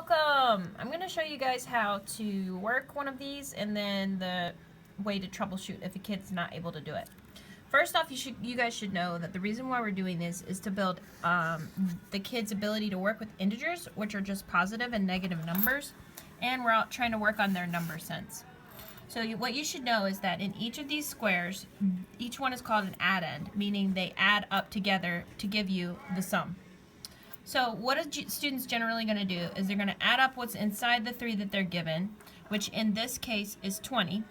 welcome! I'm going to show you guys how to work one of these and then the way to troubleshoot if a kid's not able to do it. First off, you guys should know that the reason why we're doing this is to build the kid's ability to work with integers, which are just positive and negative numbers, and we're out trying to work on their number sense. So what you should know is that in each of these squares, each one is called an addend, meaning they add up together to give you the sum. So what are students generally going to do is they're going to add up what's inside the 3 that they're given, which in this case is 20,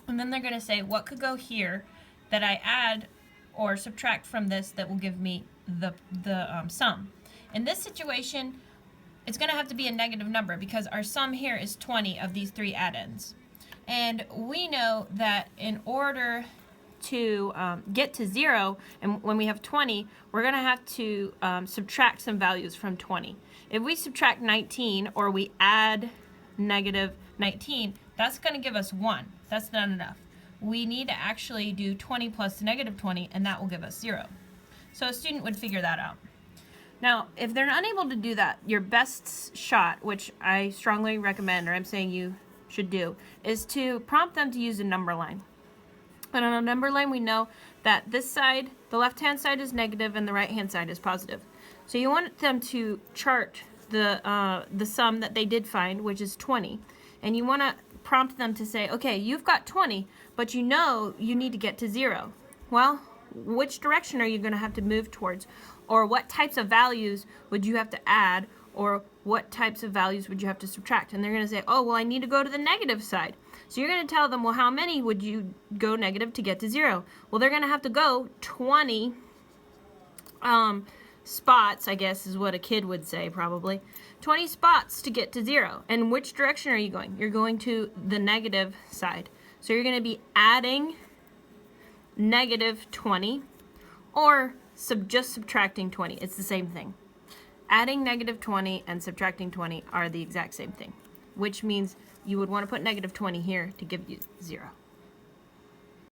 and then they're going to say what could go here that I add or subtract from this that will give me the sum. In this situation, it's going to have to be a negative number because our sum here is 20 of these 3 addends. And we know that in order to get to 0, and when we have 20, we're going to have to subtract some values from 20. If we subtract 19 or we add negative 19, that's going to give us 1. That's not enough. We need to actually do 20 plus negative 20, and that will give us 0. So a student would figure that out. Now, if they're unable to do that, your best shot, which I strongly recommend, or I'm saying you should do, is to prompt them to use a number line. And on a number line, we know that this side, the left-hand side is negative and the right-hand side is positive. So you want them to chart the sum that they did find, which is 20. And you want to prompt them to say, okay, you've got 20, but you know you need to get to 0. Well, which direction are you going to have to move towards? Or what types of values would you have to add? Or what types of values would you have to subtract? And they're going to say, oh, well, I need to go to the negative side. So you're going to tell them, well, how many would you go negative to get to 0? Well, they're going to have to go 20 spots, I guess is what a kid would say probably. 20 spots to get to 0. And which direction are you going? You're going to the negative side. So you're going to be adding negative 20 or just subtracting 20. It's the same thing. Adding negative 20 and subtracting 20 are the exact same thing, which means you would want to put negative 20 here to give you 0.